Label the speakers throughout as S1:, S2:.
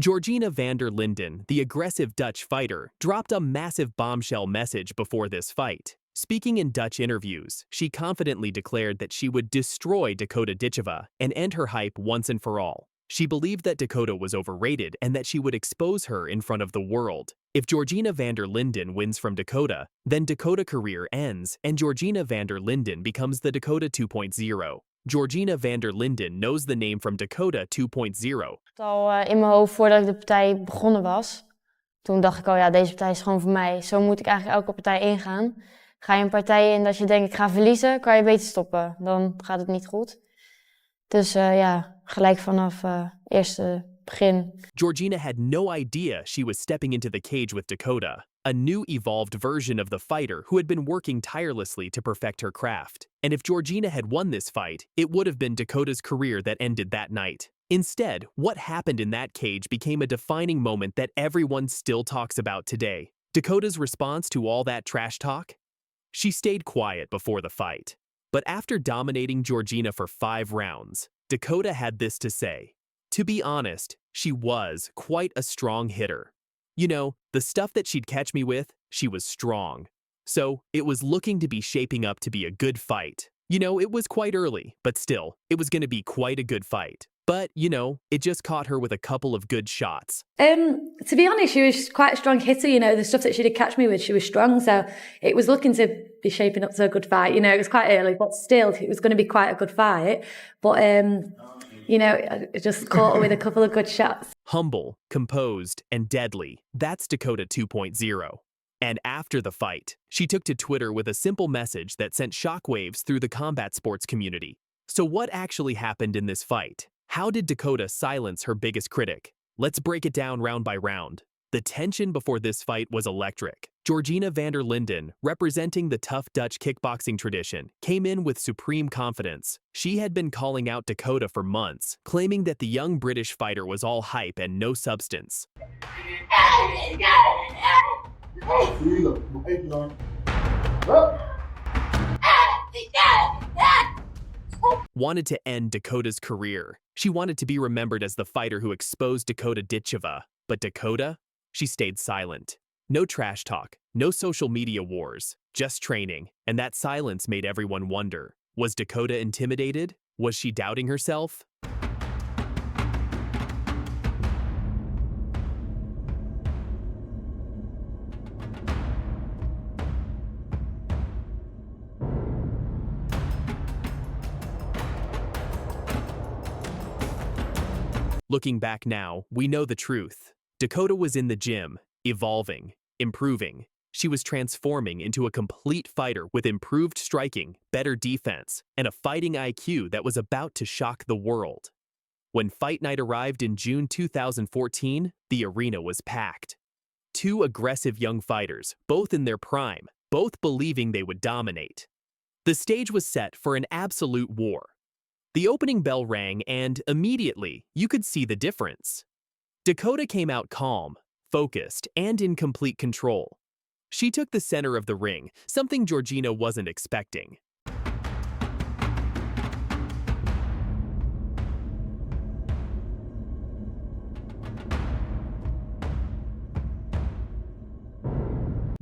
S1: Georgina Vander Lindon, the aggressive Dutch fighter, dropped a massive bombshell message before this fight. Speaking in Dutch interviews, she confidently declared that she would destroy Dakota Ditcheva and end her hype once and for all. She believed that Dakota was overrated and that she would expose her in front of the world. If Georgina Vander Lindon wins from Dakota, then Dakota career ends and Georgina Vander Lindon becomes the Dakota 2.0. Georgina Vander Lindon knows the name from Dakota 2.0.
S2: Al in mijn hoofd voordat ik de partij begonnen was. Toen dacht ik al, ja, deze partij is gewoon voor mij. Zo moet ik eigenlijk elke partij ingaan. Ga je een partij in dat je denkt, ik ga verliezen, kan je beter stoppen. Dan gaat het niet goed. Dus ja, gelijk vanaf eerste begin.
S1: Georgina had no idea she was stepping into the cage with Dakota, a new evolved version of the fighter who had been working tirelessly to perfect her craft. And if Georgina had won this fight, it would have been Dakota's career that ended that night. Instead, what happened in that cage became a defining moment that everyone still talks about today. Dakota's response to all that trash talk? She stayed quiet before the fight. But after dominating Georgina for 5 rounds, Dakota had this to say. To be honest, she was quite a strong hitter. You know, the stuff that she'd catch me with, she was strong. So, it was looking to be shaping up to be a good fight. You know, it was quite early, but still, it was going to be quite a good fight. But, you know, it just caught her with a couple of good shots.
S3: To be honest, she was quite a strong hitter, you know, the stuff that she did catch me with, she was strong, so it was looking to be shaping up to a good fight. You know, it was quite early, but still, it was going to be quite a good fight. But, you know, it just caught her with a couple of good shots.
S1: Humble, composed, and deadly, that's Dakota 2.0. And after the fight, she took to Twitter with a simple message that sent shockwaves through the combat sports community. So what actually happened in this fight? How did Dakota silence her biggest critic? Let's break it down round by round. The tension before this fight was electric. Georgina Vander Lindon, representing the tough Dutch kickboxing tradition, came in with supreme confidence. She had been calling out Dakota for months, claiming that the young British fighter was all hype and no substance. Wanted to end Dakota's career. She wanted to be remembered as the fighter who exposed Dakota Ditcheva. But Dakota? She stayed silent. No trash talk, no social media wars, just training. And that silence made everyone wonder. Was Dakota intimidated? Was she doubting herself? Looking back now, we know the truth. Dakota was in the gym, evolving, improving. She was transforming into a complete fighter with improved striking, better defense, and a fighting IQ that was about to shock the world. When fight night arrived in June 2014, the arena was packed. 2 aggressive young fighters, both in their prime, both believing they would dominate. The stage was set for an absolute war. The opening bell rang and, immediately, you could see the difference. Dakota came out calm, focused, and in complete control. She took the center of the ring, something Georgina wasn't expecting.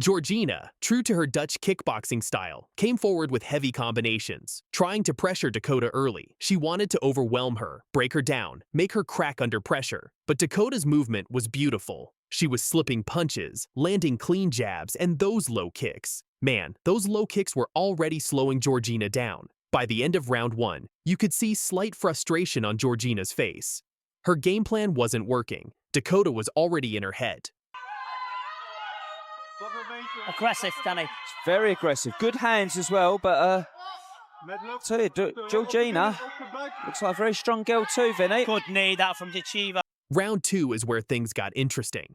S1: Georgina, true to her Dutch kickboxing style, came forward with heavy combinations. Trying to pressure Dakota early, she wanted to overwhelm her, break her down, make her crack under pressure. But Dakota's movement was beautiful. She was slipping punches, landing clean jabs, and those low kicks. Man, those low kicks were already slowing Georgina down. By the end of round 1, you could see slight frustration on Georgina's face. Her game plan wasn't working. Dakota was already in her head.
S4: Aggressive, Danny.
S5: Very aggressive. Good hands as well, but tell you, Georgina looks like a very strong girl too, Vinny.
S4: Good knee, that from Ditcheva.
S1: Round 2 is where things got interesting.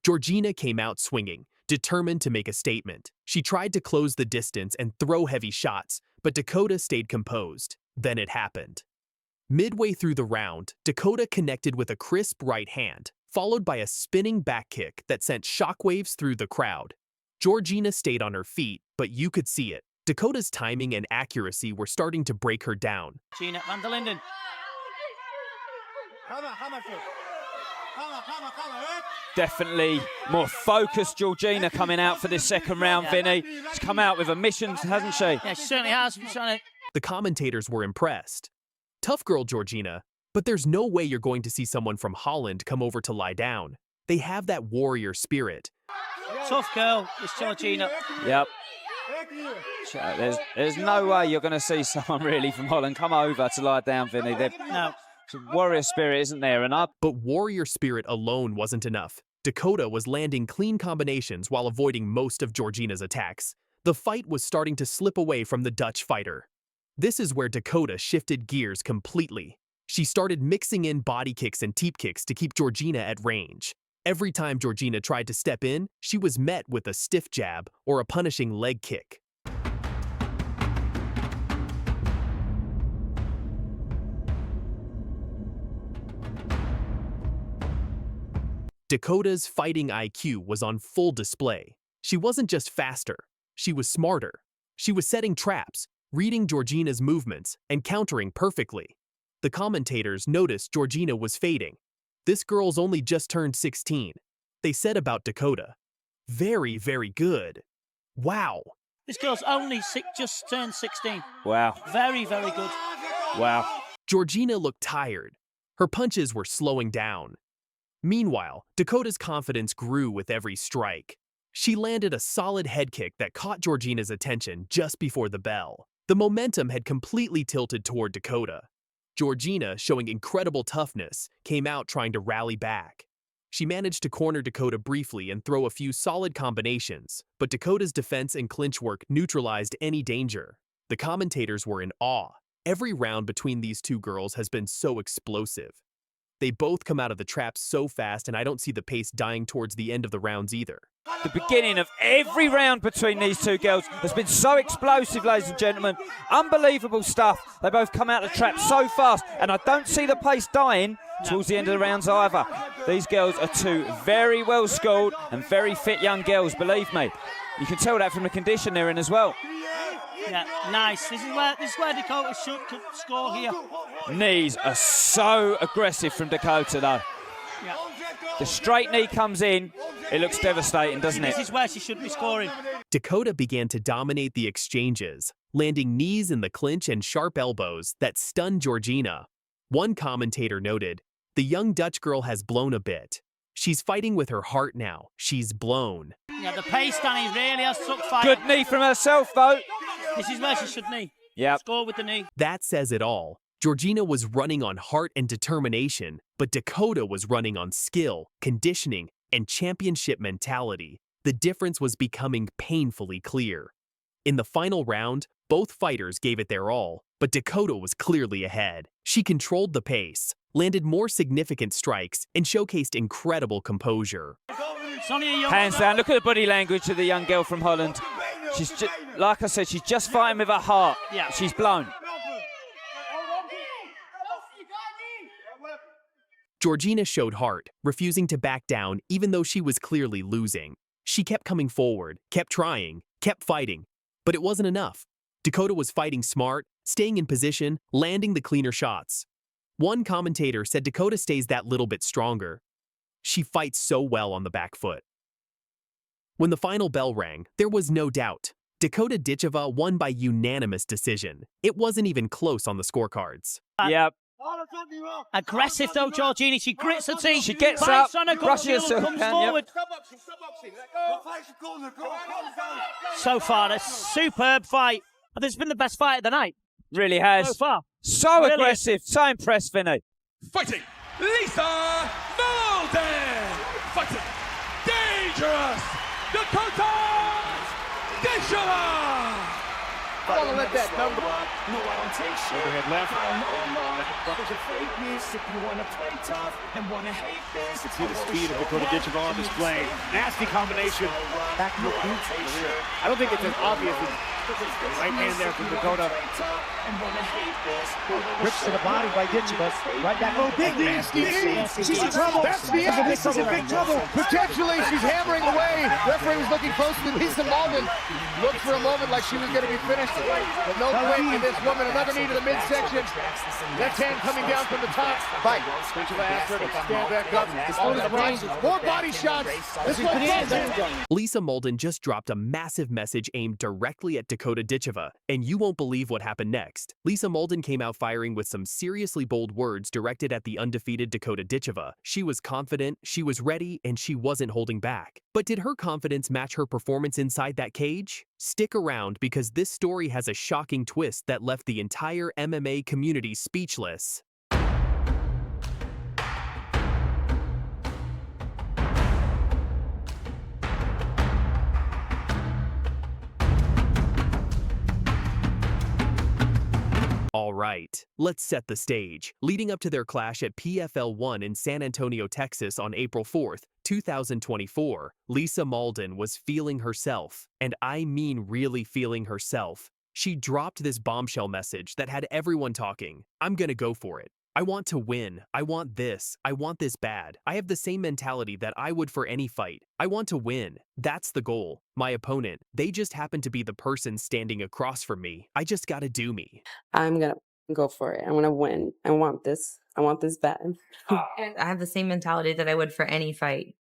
S1: Georgina came out swinging, determined to make a statement. She tried to close the distance and throw heavy shots, but Dakota stayed composed. Then it happened. Midway through the round, Dakota connected with a crisp right hand, followed by a spinning back kick that sent shockwaves through the crowd. Georgina stayed on her feet, but you could see it. Dakota's timing and accuracy were starting to break her down.
S4: Georgina Vander Lindon.
S5: Definitely more focused Georgina coming out for this second round, Vinny. She's come out with a mission, hasn't she?
S4: Yeah, she certainly has.
S1: The commentators were impressed. Tough girl, Georgina, but there's no way you're going to see someone from Holland come over to lie down. They have that warrior spirit.
S4: Tough girl, this Georgina.
S5: Yep. There's no way you're going to see someone really from Holland come over to lie down, Vinny.
S4: No.
S5: Warrior spirit, isn't there?
S1: But warrior spirit alone wasn't enough. Dakota was landing clean combinations while avoiding most of Georgina's attacks. The fight was starting to slip away from the Dutch fighter. This is where Dakota shifted gears completely. She started mixing in body kicks and teep kicks to keep Georgina at range. Every time Georgina tried to step in, she was met with a stiff jab or a punishing leg kick. Dakota's fighting IQ was on full display. She wasn't just faster, she was smarter. She was setting traps, reading Georgina's movements, and countering perfectly. The commentators noticed Georgina was fading. This girl's only just turned 16. They said about Dakota, very, very good. Wow.
S4: This girl's only just turned 16.
S5: Wow.
S4: Very, very good.
S5: Wow.
S1: Georgina looked tired. Her punches were slowing down. Meanwhile, Dakota's confidence grew with every strike. She landed a solid head kick that caught Georgina's attention just before the bell. The momentum had completely tilted toward Dakota. Georgina, showing incredible toughness, came out trying to rally back. She managed to corner Dakota briefly and throw a few solid combinations, but Dakota's defense and clinch work neutralized any danger. The commentators were in awe. Every round between these two girls has been so explosive. They both come out of the traps so fast, and I don't see the pace dying towards the end of the rounds either.
S5: The beginning of every round between these two girls has been so explosive, ladies and gentlemen. Unbelievable stuff. They both come out of the trap so fast, and I don't see the pace dying towards the end of the rounds either. These girls are two very well schooled and very fit young girls, believe me. You can tell that from the condition they're in as well.
S4: Yeah, nice. This is where Dakota should score here.
S5: Knees are so aggressive from Dakota, though.
S4: Yeah.
S5: The straight knee comes in, it looks devastating, doesn't it?
S4: This is where she should be scoring.
S1: Dakota began to dominate the exchanges, landing knees in the clinch and sharp elbows that stunned Georgina. One commentator noted, "The young Dutch girl has blown a bit. She's fighting with her heart now. She's blown."
S4: Yeah, the pace, Danny, really has took fight.
S5: Good knee from herself, though.
S4: This is where she should knee.
S5: Yep.
S4: Score with the knee.
S1: That says it all. Georgina was running on heart and determination, but Dakota was running on skill, conditioning, and championship mentality. The difference was becoming painfully clear. In the final round, both fighters gave it their all, but Dakota was clearly ahead. She controlled the pace, landed more significant strikes, and showcased incredible composure.
S5: Hands down, look at the body language of the young girl from Holland. She's just, like I said, she's just fighting with her heart.
S4: Yeah.
S5: She's blown.
S1: Georgina showed heart, refusing to back down even though she was clearly losing. She kept coming forward, kept trying, kept fighting, but it wasn't enough. Dakota was fighting smart, staying in position, landing the cleaner shots. One commentator said Dakota stays that little bit stronger. She fights so well on the back foot. When the final bell rang, there was no doubt. Dakota Ditcheva won by unanimous decision. It wasn't even close on the scorecards.
S5: Yep.
S4: Aggressive though, Georgina. She grits her teeth.
S5: She gets
S4: bites
S5: up,
S4: on her
S5: brushes herself
S4: comes
S5: down,
S4: forward. So far, a superb fight. I think it's been the best fight of the night.
S5: Really has.
S4: So far.
S5: So
S4: Really?
S5: aggressive. So impressed, Vinny.
S6: Fighting Lisa Molden. Fighting dangerous Dakota Ditcheva.
S7: Follow let that number.
S6: No, I don't take shit. Overhead left.
S7: There's a fakeness if you want to play tough and want to hate this.
S8: See the speed of Dakota Ditcheva on display. Nasty combination.
S7: Back no
S8: I don't think it's as obvious as the right hand there from Dakota.
S7: Rips to the body by Ditcheva. Right back. Oh, big nasty. She's in trouble.
S8: That's the end. She's in big trouble. Potentially, she's hammering away. Referee was looking close to Lisa Molden. Looked for a moment like she was going to be finished. But no quick in this woman. Another knee to the midsection. Left hand coming down from the top. Fight. Ditcheva after to stand back up. Dakota's range. More body shots. This one is
S1: Lisa Malden just dropped a massive message aimed directly at Dakota Ditcheva, and you won't believe what happened next. Lisa Malden came out firing with some seriously bold words directed at the undefeated Dakota Ditcheva. She was confident, she was ready, and she wasn't holding back. But did her confidence match her performance inside that cage? Stick around because this story has a shocking twist that left the entire MMA community speechless. All right, let's set the stage. Leading up to their clash at PFL 1 in San Antonio, Texas on April 4th, 2024, Lisa Malden was feeling herself, and I mean really feeling herself. She dropped this bombshell message that had everyone talking. I'm gonna go for it. I want to win. I want this. I want this bad. I have the same mentality that I would for any fight. I want to win. That's the goal. My opponent, they just happen to be the person standing across from me. I just gotta do me.
S9: I'm gonna go for it. I want to win. I want this. I want this bad.
S10: And I have the same mentality that I would for any fight.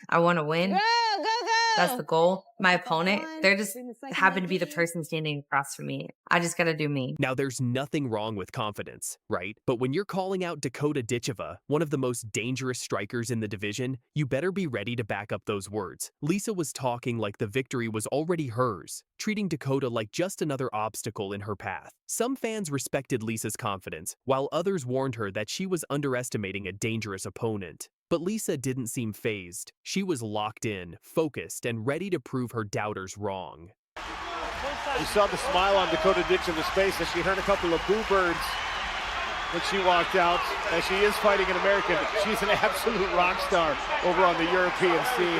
S10: I want to win.
S2: Go, go, go!
S10: That's the goal. My opponent, they're just happen to be the person standing across from me. I just got to do me.
S1: Now, there's nothing wrong with confidence, right? But when you're calling out Dakota Ditcheva, one of the most dangerous strikers in the division, you better be ready to back up those words. Lisa was talking like the victory was already hers, treating Dakota like just another obstacle in her path. Some fans respected Lisa's confidence, while others warned her that she was underestimating a dangerous opponent. But Lisa didn't seem fazed. She was locked in, focused, and ready to prove her doubters wrong.
S8: You saw the smile on Dakota Ditcheva's face as she heard a couple of boo birds when she walked out. As she is fighting an American, she's an absolute rock star over on the European scene.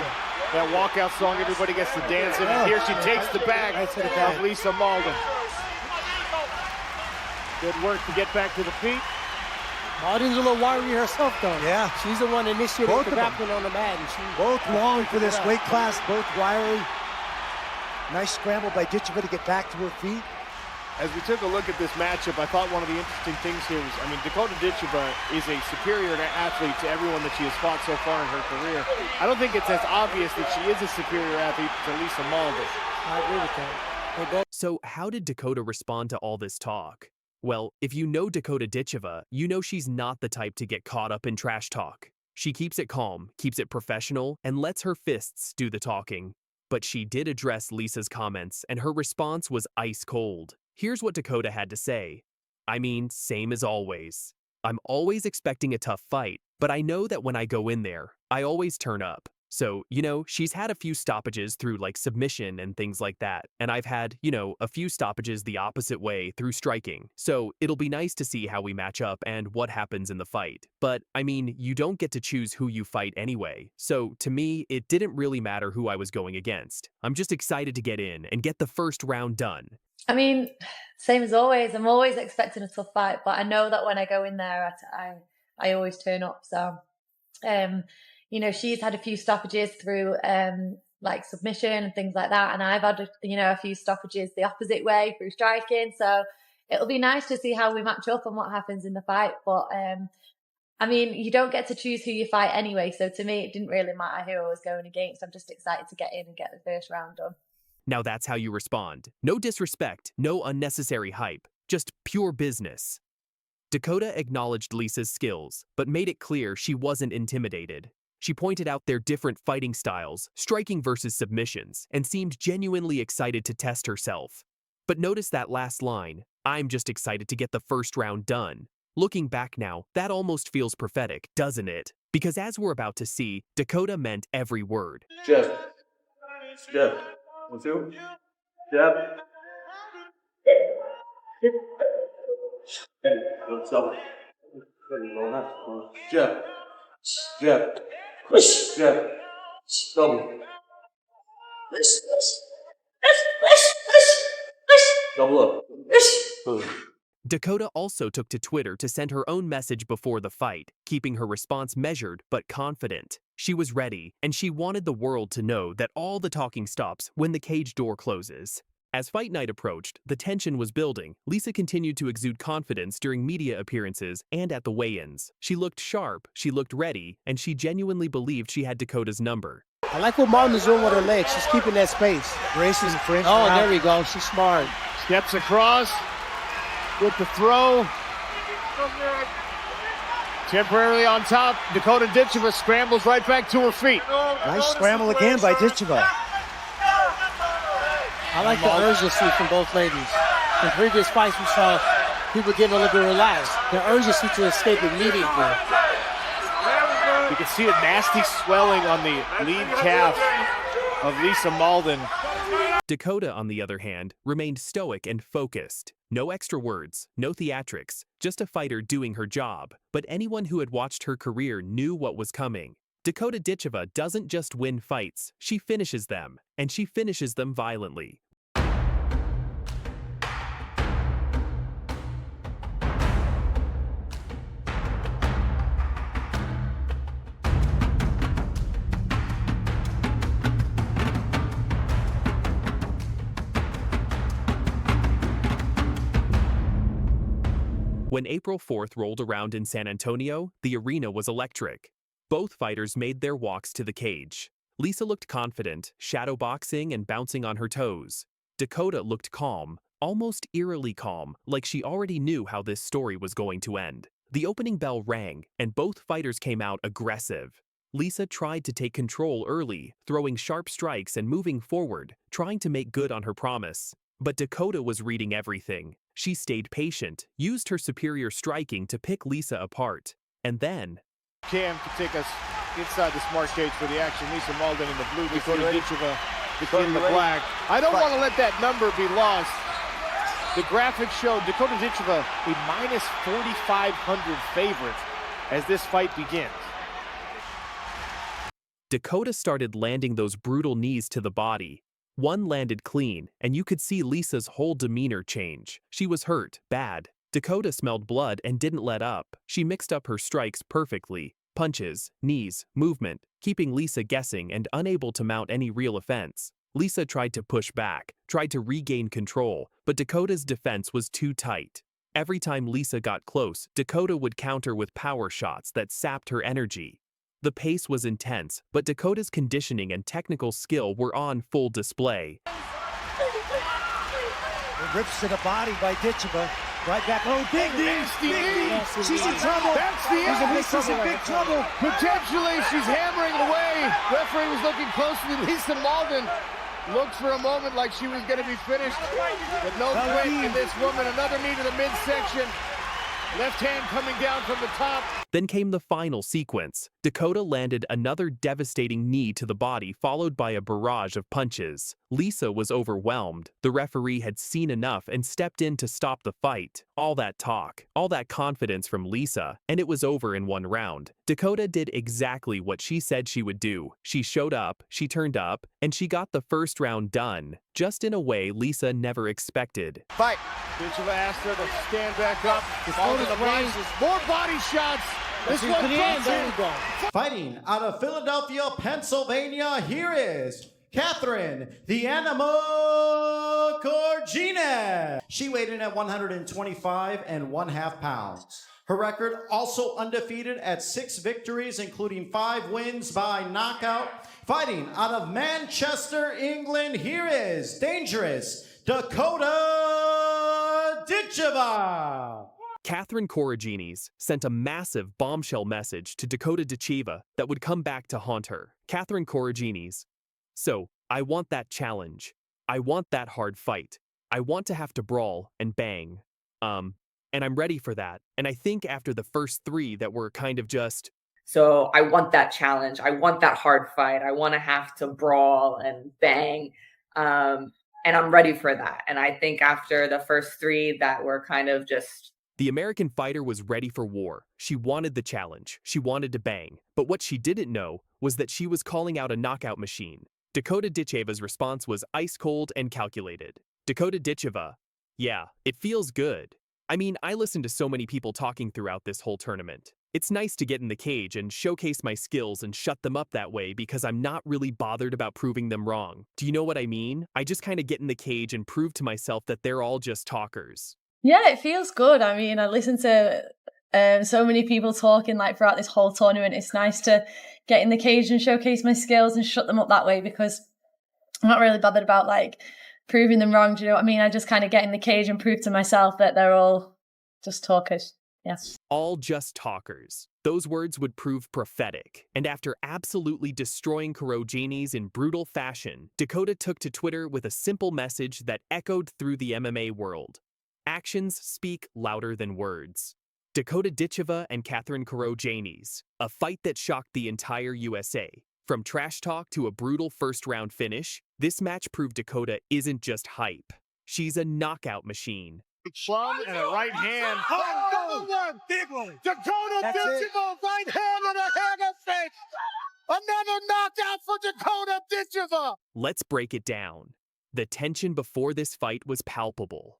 S8: That walkout song, everybody gets to dance in, and here she takes the bag of Lisa Malden. Good work to get back to the feet.
S11: Malden's a little wiry herself, though.
S12: Yeah.
S11: She's the one initiating the grappling on the mat. And she
S12: both long for this weight class, both wiry. Nice scramble by Ditcheva to get back to her feet.
S8: As we took a look at this matchup, I thought one of the interesting things here was, Dakota Ditcheva is a superior athlete to everyone that she has fought so far in her career. I don't think it's as obvious that she is a superior athlete to Lisa Malden.
S11: I agree with that.
S1: So how did Dakota respond to all this talk? Well, if you know Dakota Ditcheva, you know she's not the type to get caught up in trash talk. She keeps it calm, keeps it professional, and lets her fists do the talking. But she did address Lisa's comments, and her response was ice cold. Here's what Dakota had to say. Same as always. I'm always expecting a tough fight, but I know that when I go in there, I always turn up. So, she's had a few stoppages through like submission and things like that. And I've had, a few stoppages the opposite way through striking. So it'll be nice to see how we match up and what happens in the fight. But you don't get to choose who you fight anyway. So to me, it didn't really matter who I was going against. I'm just excited to get in and get the first round done.
S3: Same as always. I'm always expecting a tough fight, but I know that when I go in there, I always turn up. So, she's had a few stoppages through like submission and things like that. And I've had, a few stoppages the opposite way through striking. So it'll be nice to see how we match up and what happens in the fight. But, you don't get to choose who you fight anyway. So to me, it didn't really matter who I was going against. I'm just excited to get in and get the first round done.
S1: Now that's how you respond. No disrespect, no unnecessary hype, just pure business. Dakota acknowledged Lisa's skills, but made it clear she wasn't intimidated. She pointed out their different fighting styles, striking versus submissions, and seemed genuinely excited to test herself. But notice that last line, I'm just excited to get the first round done. Looking back now, that almost feels prophetic, doesn't it? Because as we're about to see, Dakota meant every word.
S6: Jab. 1, 2. Jab. Double. Jab. Jab. Jab. Double. Double up.
S1: Dakota also took to Twitter to send her own message before the fight, keeping her response measured but confident. She was ready, and she wanted the world to know that all the talking stops when the cage door closes. As fight night approached, the tension was building. Lisa continued to exude confidence during media appearances and at the weigh-ins. She looked sharp, she looked ready, and she genuinely believed she had Dakota's number.
S11: I like what Martin's doing with her legs. She's keeping that space.
S12: Grace's French.
S11: Oh, there we go. She's smart.
S8: Steps across with the throw. Temporarily on top, Dakota Ditcheva scrambles right back to her feet.
S12: Nice scramble again by Ditcheva.
S11: I like the urgency from both ladies. In previous fights, we saw people getting a little bit relaxed. The urgency to escape immediately.
S8: You can see a nasty swelling on the lead calf of Lisa Malden.
S1: Dakota, on the other hand, remained stoic and focused. No extra words, no theatrics, just a fighter doing her job. But anyone who had watched her career knew what was coming. Dakota Ditcheva doesn't just win fights, she finishes them, and she finishes them violently. When April 4th rolled around in San Antonio, the arena was electric. Both fighters made their walks to the cage. Lisa looked confident, shadowboxing and bouncing on her toes. Dakota looked calm, almost eerily calm, like she already knew how this story was going to end. The opening bell rang, and both fighters came out aggressive. Lisa tried to take control early, throwing sharp strikes and moving forward, trying to make good on her promise. But Dakota was reading everything. She stayed patient, used her superior striking to pick Lisa apart. And then...
S8: Cam to take us inside the smart cage for the action. Lisa Malden in the blue, Dakota Ditcheva in the black. I don't want to let that number be lost. The graphics show Dakota Ditcheva a minus 4,500 favorite as this fight begins.
S1: Dakota started landing those brutal knees to the body. One landed clean, and you could see Lisa's whole demeanor change. She was hurt, bad. Dakota smelled blood and didn't let up. She mixed up her strikes perfectly. Punches, knees, movement, keeping Lisa guessing and unable to mount any real offense. Lisa tried to push back, tried to regain control, but Dakota's defense was too tight. Every time Lisa got close, Dakota would counter with power shots that sapped her energy. The pace was intense, but Dakota's conditioning and technical skill were on full display.
S12: Rips to the body by Ditcheva. Right back. Oh, big knee. She's in trouble.
S8: That's the end.
S12: Lisa's in big trouble.
S8: Potentially, she's hammering it away. Referee was looking closely. Lisa Malden looked for a moment like she was going to be finished. But no quit in this woman. Another knee to the midsection. Left hand coming down from the top.
S1: Then came the final sequence. Dakota landed another devastating knee to the body, followed by a barrage of punches. Lisa was overwhelmed. The referee had seen enough and stepped in to stop the fight. All that talk, all that confidence from Lisa, and it was over in one round. Dakota did exactly what she said she would do. She showed up, she turned up, and she got the first round done, just in a way Lisa never expected.
S8: Fight. Ditcheva asked her to stand back up. More body shots. This one
S13: Fighting out of Philadelphia, Pennsylvania, here is Catherine the Animal Georgina. She weighed in at 125 1/2 pounds. Her record also undefeated at 6 victories, including 5 wins by knockout. Fighting out of Manchester, England, here is dangerous Dakota Ditcheva.
S1: Catherine Corriginis sent a massive bombshell message to Dakota Ditcheva that would come back to haunt her. Catherine Corriginis. So, I want that challenge. I want that hard fight. I want to have to brawl and bang. And I'm ready for that. And I think after the first 3 that were kind of just...
S10: So I want that challenge. I want that hard fight. I want to have to brawl and bang. And I'm ready for that. And I think after the first 3 that were kind of just...
S1: The American fighter was ready for war. She wanted the challenge. She wanted to bang. But what she didn't know was that she was calling out a knockout machine. Dakota Ditcheva's response was ice cold and calculated. Dakota Ditcheva, yeah, it feels good. I mean, I listened to so many people talking throughout this whole tournament. It's nice to get in the cage and showcase my skills and shut them up that way because I'm not really bothered about proving them wrong. Do you know what I mean? I just kind of get in the cage and prove to myself that they're all just talkers.
S3: Yeah, it feels good. I mean, I listen to so many people talking like throughout this whole tournament. It's nice to get in the cage and showcase my skills and shut them up that way because I'm not really bothered about like proving them wrong. Do you know what I mean? I just kind of get in the cage and prove to myself that they're all just talkers. Yes.
S1: All just talkers. Those words would prove prophetic. And after absolutely destroying Georgina's in brutal fashion, Dakota took to Twitter with a simple message that echoed through the MMA world. Actions speak louder than words. Dakota Ditcheva and Georgina's, a fight that shocked the entire USA. From trash talk to a brutal first-round finish, this match proved Dakota isn't just hype. She's a knockout machine.
S8: Plum and a right hand. Oh, another one! Big one! Dakota Ditcheva, right hand and a hand of face! Another knockout for Dakota Ditcheva!
S1: Let's break it down. The tension before this fight was palpable.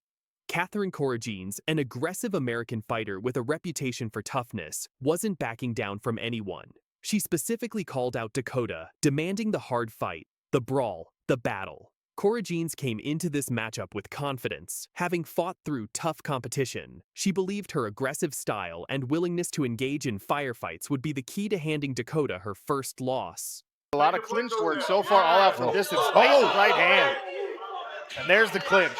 S1: Georgina, an aggressive American fighter with a reputation for toughness, wasn't backing down from anyone. She specifically called out Dakota, demanding the hard fight, the brawl, the battle. Georgina came into this matchup with confidence, having fought through tough competition. She believed her aggressive style and willingness to engage in firefights would be the key to handing Dakota her first loss.
S8: A lot of clinch work so far, all out from distance. Oh, right hand. And there's the clinch.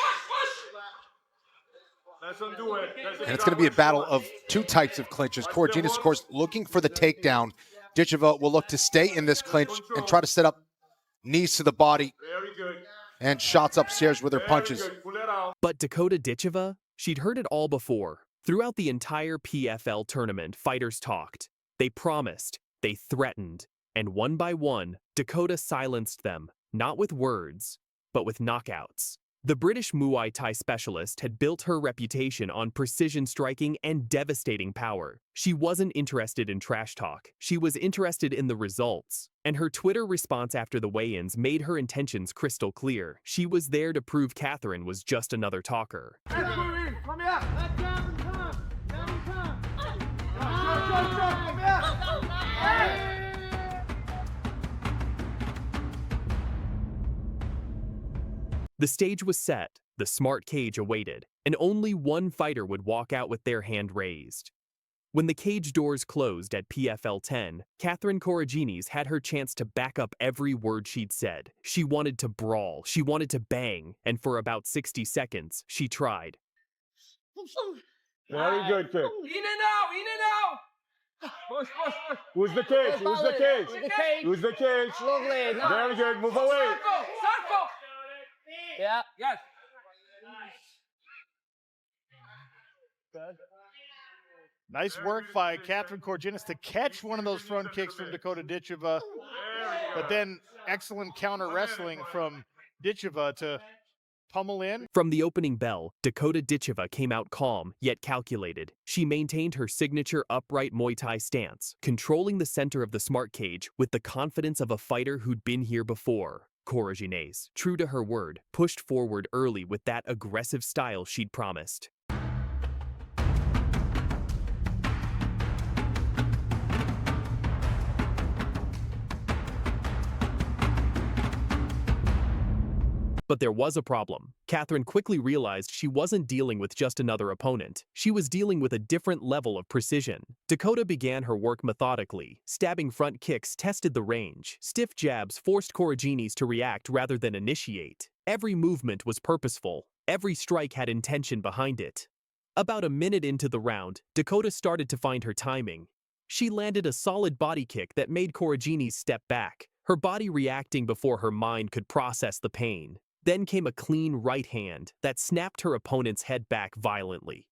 S14: And it's going to be a battle of two types of clinches. Georgina, of course, looking for the takedown. Ditcheva will look to stay in this clinch and try to set up knees to the body and shots upstairs with her punches.
S1: But Dakota Ditcheva, she'd heard it all before. Throughout the entire PFL tournament, fighters talked. They promised, they threatened, and one by one, Dakota silenced them, not with words, but with knockouts. The British Muay Thai specialist had built her reputation on precision striking and devastating power. She wasn't interested in trash talk. She was interested in the results. And her Twitter response after the weigh-ins made her intentions crystal clear. She was there to prove Catherine was just another talker. The stage was set, the smart cage awaited, and only one fighter would walk out with their hand raised. When the cage doors closed at PFL 10, Georgina had her chance to back up every word she'd said. She wanted to brawl, she wanted to bang, and for about 60 seconds, she tried.
S6: Very good, kid.
S7: In and out, in and out. Push, push, push.
S6: Who's the cage? Who's the cage?
S7: Who's the cage?
S6: Who's the cage?
S7: Lovely. Nice.
S6: Very good. Move away.
S7: Circle, circle. Yeah. Yes.
S8: Good. Nice work by Georgina to catch one of those front kicks from Dakota Ditcheva, but then excellent counter wrestling from Ditcheva to pummel in.
S1: From the opening bell, Dakota Ditcheva came out calm, yet calculated. She maintained her signature upright Muay Thai stance, controlling the center of the smart cage with the confidence of a fighter who'd been here before. Georgina, true to her word, pushed forward early with that aggressive style she'd promised. But there was a problem. Catherine quickly realized she wasn't dealing with just another opponent. She was dealing with a different level of precision. Dakota began her work methodically. Stabbing front kicks tested the range. Stiff jabs forced Georgina to react rather than initiate. Every movement was purposeful. Every strike had intention behind it. About a minute into the round, Dakota started to find her timing. She landed a solid body kick that made Georgina step back, her body reacting before her mind could process the pain. Then came a clean right hand that snapped her opponent's head back violently.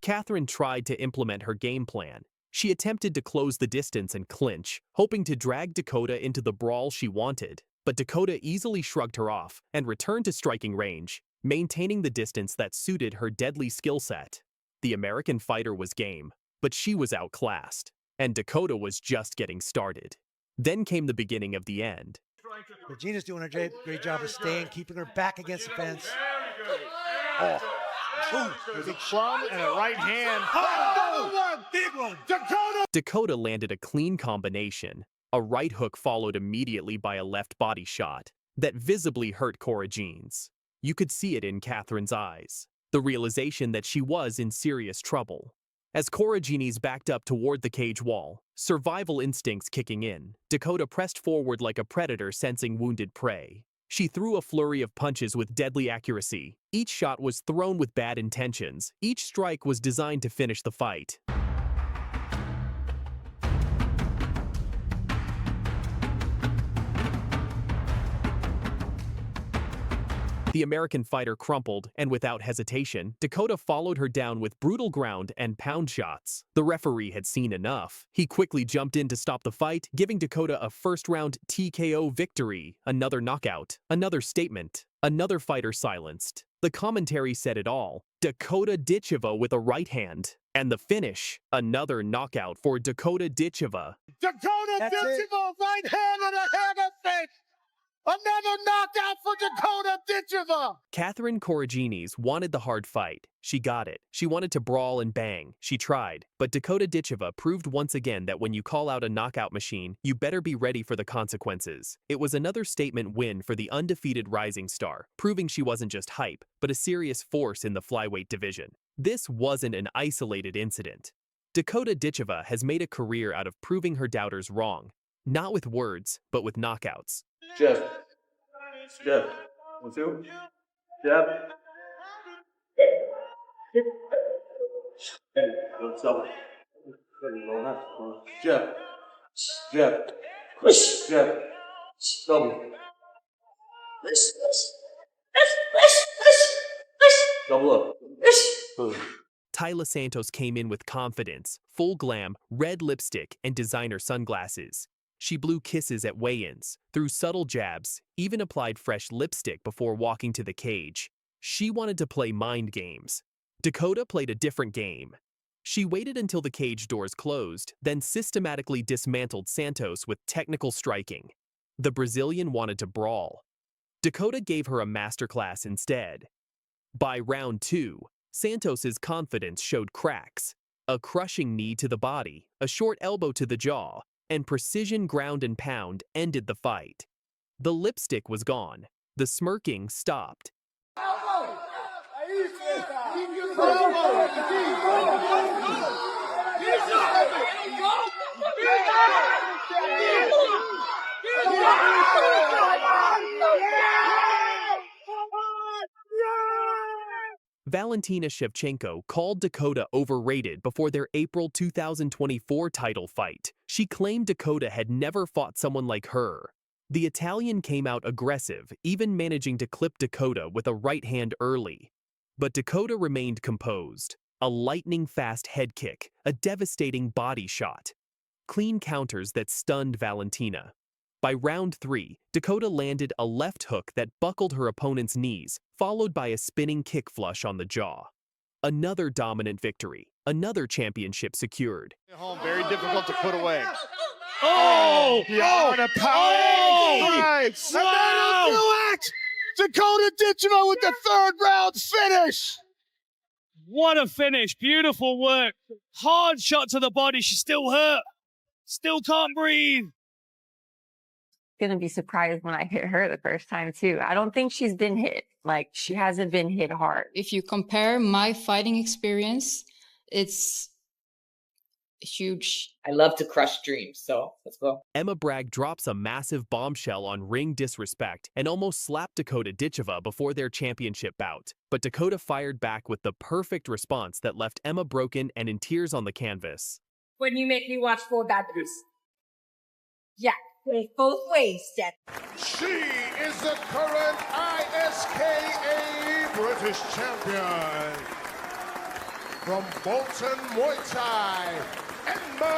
S1: Catherine tried to implement her game plan. She attempted to close the distance and clinch, hoping to drag Dakota into the brawl she wanted. But Dakota easily shrugged her off and returned to striking range. maintaining the distance that suited her deadly skill set. The American fighter was game, but she was outclassed, and Dakota was just getting started. Then came the beginning of the end.
S12: Georgina's doing a great job of staying, keeping her back against the fence.
S8: Oh. Ooh, big plum and a right hand. Oh, another one! Big one! Dakota!
S1: Dakota landed a clean combination. A right hook followed immediately by a left body shot that visibly hurt Cora Jeans. You could see it in Catherine's eyes, the realization that she was in serious trouble. As Cora Jeans backed up toward the cage wall, survival instincts kicking in, Dakota pressed forward like a predator sensing wounded prey. She threw a flurry of punches with deadly accuracy. Each shot was thrown with bad intentions. Each strike was designed to finish the fight. The American fighter crumpled, and without hesitation, Dakota followed her down with brutal ground and pound shots. The referee had seen enough. He quickly jumped in to stop the fight, giving Dakota a first-round TKO victory. Another knockout, another statement, another fighter silenced. The commentary said it all. Dakota Ditcheva with a right hand. And the finish, another knockout for Dakota Ditcheva.
S8: Dakota Ditcheva, right hand and a hammer fist! Another knockout for Dakota Ditcheva!
S1: Catherine Corrigines wanted the hard fight. She got it. She wanted to brawl and bang. She tried. But Dakota Ditcheva proved once again that when you call out a knockout machine, you better be ready for the consequences. It was another statement win for the undefeated rising star, proving she wasn't just hype, but a serious force in the flyweight division. This wasn't an isolated incident. Dakota Ditcheva has made a career out of proving her doubters wrong. Not with words, but with knockouts.
S6: Jab. 1, 2. Jab. Double. Jab. Jab. Jab. Double. Double up.
S1: Taila Santos came in with confidence, full glam, red lipstick, and designer sunglasses. She blew kisses at weigh-ins, threw subtle jabs, even applied fresh lipstick before walking to the cage. She wanted to play mind games. Dakota played a different game. She waited until the cage doors closed, then systematically dismantled Santos with technical striking. The Brazilian wanted to brawl. Dakota gave her a masterclass instead. By round 2, Santos's confidence showed cracks. A crushing knee to the body, a short elbow to the jaw, and precision ground and pound ended the fight. The lipstick was gone. The smirking stopped. Valentina Shevchenko called Dakota overrated before their April 2024 title fight. She claimed Dakota had never fought someone like her. The Italian came out aggressive, even managing to clip Dakota with a right hand early. But Dakota remained composed. A lightning-fast head kick, a devastating body shot. Clean counters that stunned Valentina. By round 3, Dakota landed a left hook that buckled her opponent's knees, followed by a spinning kick flush on the jaw. Another dominant victory, another championship secured.
S8: Very difficult to put away.
S6: Oh!
S8: Yeah, a power drive.
S6: Wow!
S8: And that'll do it! Dakota Ditcheva with the 3rd round finish!
S4: What a finish. Beautiful work. Hard shot to the body. She's still hurt. Still can't breathe.
S15: Gonna be surprised when I hit her the first time too. I don't think she's been hit. Like, she hasn't been hit hard.
S16: If you compare my fighting experience, it's huge.
S10: I love to crush dreams, so let's go.
S1: Emma Bragg drops a massive bombshell on ring disrespect and almost slapped Dakota Ditcheva before their championship bout. But Dakota fired back with the perfect response that left Emma broken and in tears on the canvas.
S17: When you make me watch 4 bad news. Yeah. Both ways, Dad.
S6: She is the current ISKA British champion. From Bolton, Muay Thai, Emma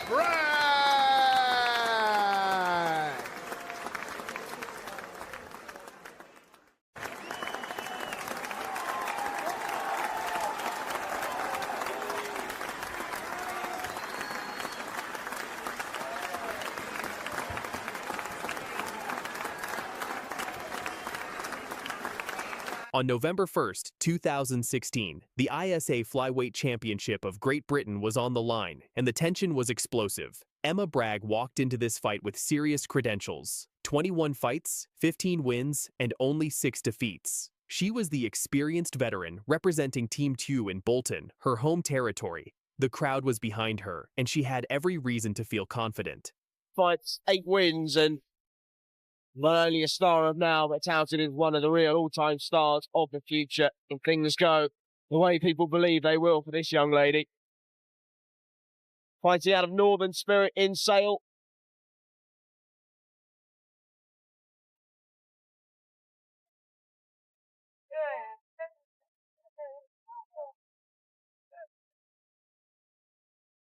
S6: Bragg.
S1: On November 1st, 2016, the ISA Flyweight Championship of Great Britain was on the line, and the tension was explosive. Emma Bragg walked into this fight with serious credentials: 21 fights, 15 wins, and only 6 defeats. She was the experienced veteran representing Team 2 in Bolton, her home territory. The crowd was behind her, and she had every reason to feel confident.
S18: Fights, 8 wins, and not only a star of now, but touted as one of the real all-time stars of the future. And things go the way people believe they will for this young lady. Fighting out of Northern Spirit in Sale.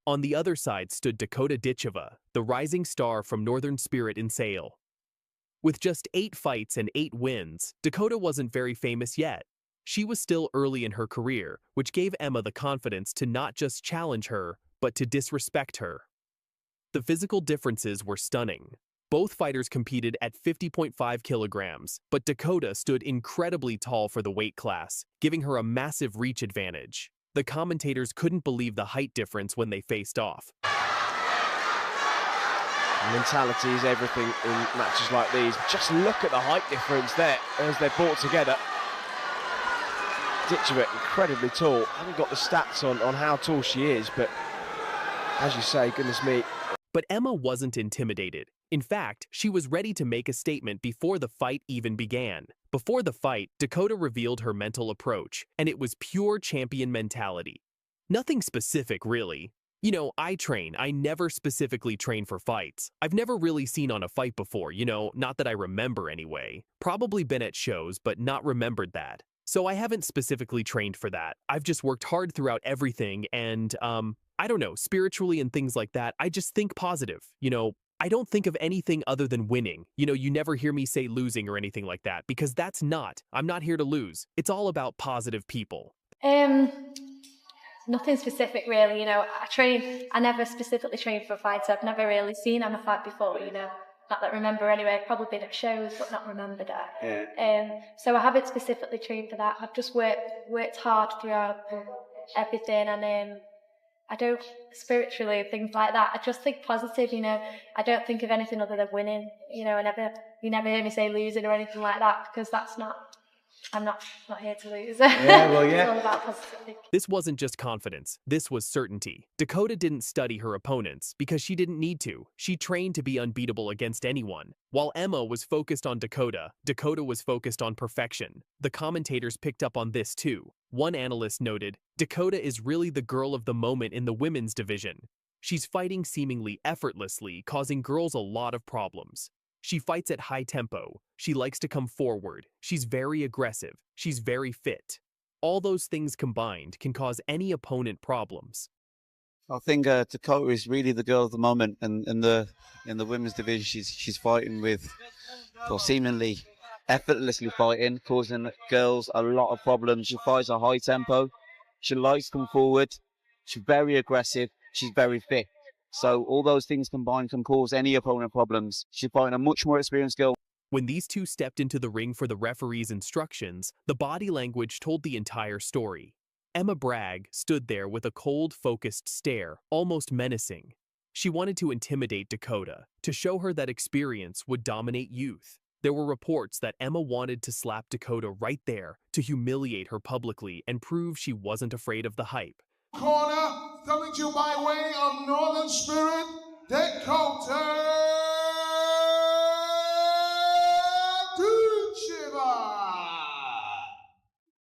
S1: On the other side stood Dakota Ditcheva, the rising star from Northern Spirit in Sale. With just 8 fights and 8 wins, Dakota wasn't very famous yet. She was still early in her career, which gave Emma the confidence to not just challenge her, but to disrespect her. The physical differences were stunning. Both fighters competed at 50.5 kilograms, but Dakota stood incredibly tall for the weight class, giving her a massive reach advantage. The commentators couldn't believe the height difference when they faced off.
S18: Mentality is everything in matches like these. Just look at the height difference there as they're brought together. Ditcheva incredibly tall. I haven't got the stats on how tall she is, but as you say, goodness me.
S1: But Emma wasn't intimidated. In fact, she was ready to make a statement before the fight even began. Before the fight, Dakota revealed her mental approach, and it was pure champion mentality. Nothing specific, really. You know, I train. I never specifically train for fights. I've never really seen on a fight before, not that I remember anyway. Probably been at shows, but not remembered that. So I haven't specifically trained for that. I've just worked hard throughout everything and, I don't know, spiritually and things like that, I just think positive. I don't think of anything other than winning. You never hear me say losing or anything like that, because I'm not here to lose. It's all about positive people.
S3: Nothing specific really, I never specifically trained for a fight. I've never really seen on a fight before, not that I remember anyway. I've probably been at shows but not remembered it.
S18: Yeah.
S3: So I haven't specifically trained for that. I've just worked hard throughout everything, and I don't spiritually, things like that. I just think positive, I don't think of anything other than winning. You never hear me say losing or anything like that, because I'm not here to lose.
S18: Yeah, well, yeah.
S3: It's all about positivity.
S1: This wasn't just confidence, this was certainty. Dakota didn't study her opponents because she didn't need to. She trained to be unbeatable against anyone. While Emma was focused on Dakota, Dakota was focused on perfection. The commentators picked up on this too. One analyst noted, Dakota is really the girl of the moment in the women's division. She's fighting seemingly effortlessly, causing girls a lot of problems. She fights at high tempo. She likes to come forward. She's very aggressive. She's very fit. All those things combined can cause any opponent problems.
S19: I think Dakota is really the girl of the moment, and in the women's division, she's fighting with, or seemingly effortlessly fighting, causing girls a lot of problems. She fights at high tempo. She likes to come forward. She's very aggressive. She's very fit. So all those things combined can cause any opponent problems. She's fighting a much more experienced girl.
S1: When these two stepped into the ring for the referee's instructions, the body language told the entire story. Emma Bragg stood there with a cold, focused stare, almost menacing. She wanted to intimidate Dakota, to show her that experience would dominate youth. There were reports that Emma wanted to slap Dakota right there, to humiliate her publicly and prove she wasn't afraid of the hype.
S6: Corner, coming to you by way of Northern Spirit, Dakota